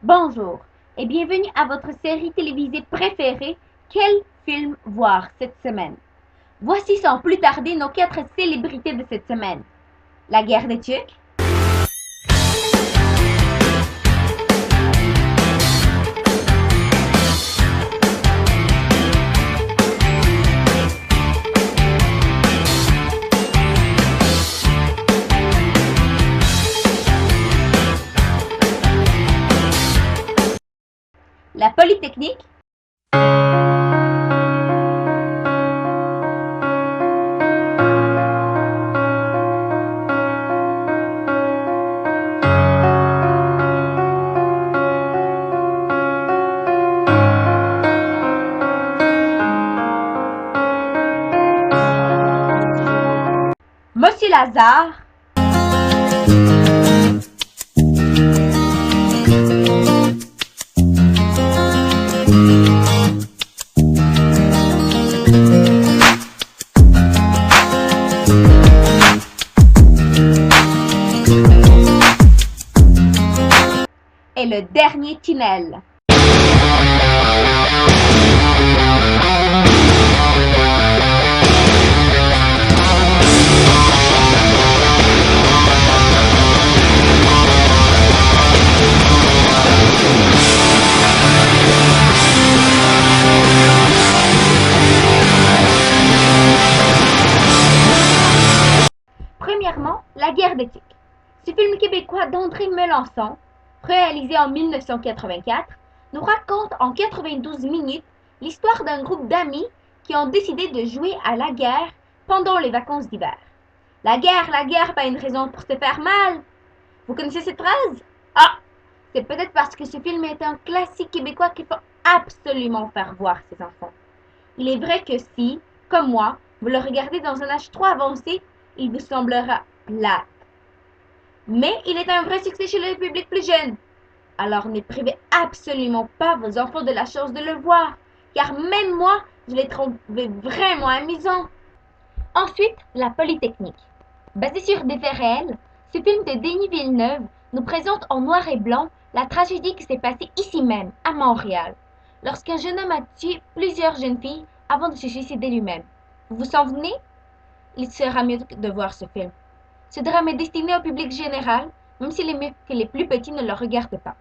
Bonjour et bienvenue à votre série télévisée préférée, Quel film voir cette semaine? Voici sans plus tarder nos 4 célébrités de cette semaine. La guerre des Tucs, la Polytechnique, Monsieur Lazare, et le dernier tunnel. Premièrement, La guerre des Tucs. Ce film québécois d'André Melançon, réalisé en 1984, nous raconte en 92 minutes l'histoire d'un groupe d'amis qui ont décidé de jouer à la guerre pendant les vacances d'hiver. La guerre, pas une raison pour se faire mal. Vous connaissez cette phrase? Ah, c'est peut-être parce que ce film est un classique québécois qu'il faut absolument faire voir ses enfants. Il est vrai que si, comme moi, vous le regardez dans un âge trop avancé, il vous semblera plat. Mais il est un vrai succès chez le public plus jeune. Alors ne privez absolument pas vos enfants de la chance de le voir, car même moi, je l'ai trouvé vraiment amusant. Ensuite, La Polytechnique. Basé sur des faits réels, ce film de Denis Villeneuve nous présente en noir et blanc la tragédie qui s'est passée ici même, à Montréal, lorsqu'un jeune homme a tué plusieurs jeunes filles avant de se suicider lui-même. Vous vous en souvenez? Il sera mieux de voir ce film. Ce drame est destiné au public général, même s'il est mieux que les plus petits ne le regardent pas.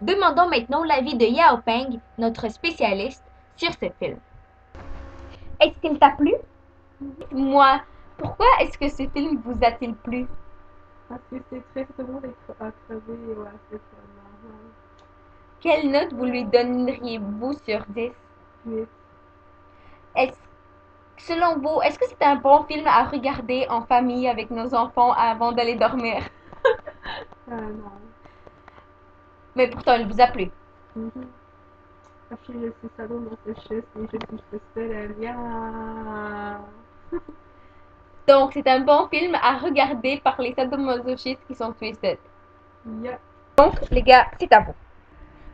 Demandons maintenant l'avis de Yao Peng, notre spécialiste, sur ce film. Est-ce qu'il t'a plu? Moi, pourquoi est-ce que ce film vous a-t-il plu? Parce que c'est très drôle et à crever, ouais, c'est ça. Quelle note vous lui donneriez-vous sur 10? Oui. Est-ce, selon vous, est-ce que c'est un bon film à regarder en famille avec nos enfants avant d'aller dormir? Non. Mais pourtant, il vous a plu. Mhm. Parce que je suis sadomasochiste et je suis végétarien. Donc, c'est un bon film à regarder par les sadomasochistes qui sont twisted. Yeah. Donc, les gars, c'est à vous.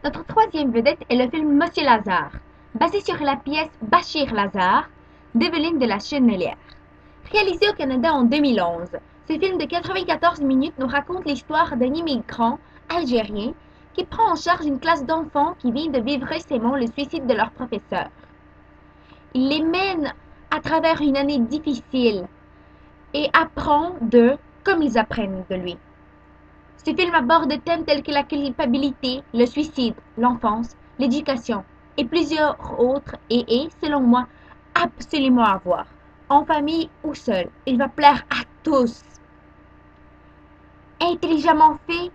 Notre troisième vedette est le film Monsieur Lazare, basé sur la pièce Bachir Lazare d'Evelyne de la Chenelière. Réalisé au Canada en 2011, ce film de 94 minutes nous raconte l'histoire d'un immigrant algérien qui prend en charge une classe d'enfants qui vient de vivre récemment le suicide de leur professeur. Il les mène à travers une année difficile et apprend d'eux comme ils apprennent de lui. Ce film aborde des thèmes tels que la culpabilité, le suicide, l'enfance, l'éducation et plusieurs autres et est, selon moi, absolument à voir, en famille ou seul. Il va plaire à tous. Intelligemment fait,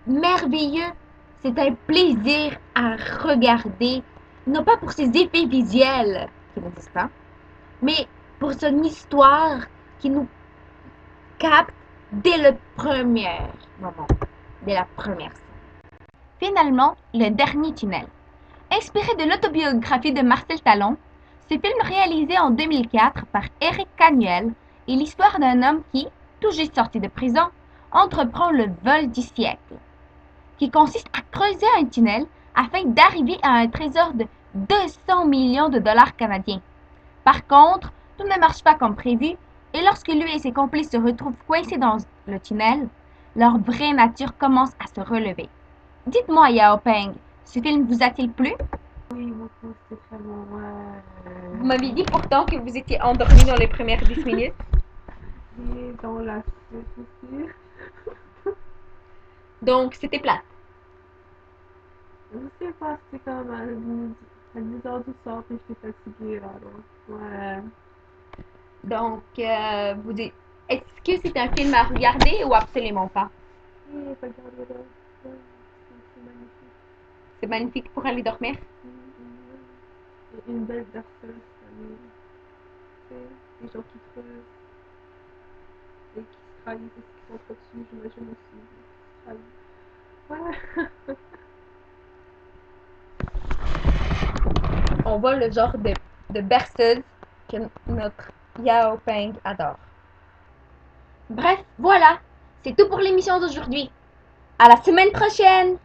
merveilleux, c'est un plaisir à regarder, non pas pour ses effets visuels qui n'existent pas, mais pour son histoire qui nous capte dès le premier moment, dès la première scène. Finalement, le dernier tunnel. Inspiré de l'autobiographie de Marcel Talon, ce film réalisé en 2004 par Éric Canuel est l'histoire d'un homme qui, tout juste sorti de prison, entreprend le vol du siècle, qui consiste à creuser un tunnel afin d'arriver à un trésor de 200 millions de dollars canadiens. Par contre, tout ne marche pas comme prévu, et lorsque lui et ses complices se retrouvent coincés dans le tunnel, leur vraie nature commence à se relever. Dites-moi, Yao Peng, ce film vous a-t-il plu? Oui, beaucoup, c'était très bon. Vous m'avez dit pourtant que vous étiez endormi dans les premières 10 minutes. Et dans la suite aussi. Donc, c'était plate. Je sais pas, c'était comme à 10 heures du soir, puis j'étais fatiguée, alors. Ouais. Donc, est-ce que c'est un film à regarder ou absolument pas? Et regardez-le. Ouais, c'est magnifique. C'est magnifique pour aller dormir. Et une belle berceuse, tu sais, des gens qui creusent et qui se trahissent et qui s'entretuent, j'imagine aussi. Qui se trahissent. Ouais. On voit le genre de berceuse que notre Yao Peng adore. Bref, voilà, c'est tout pour l'émission d'aujourd'hui. À la semaine prochaine!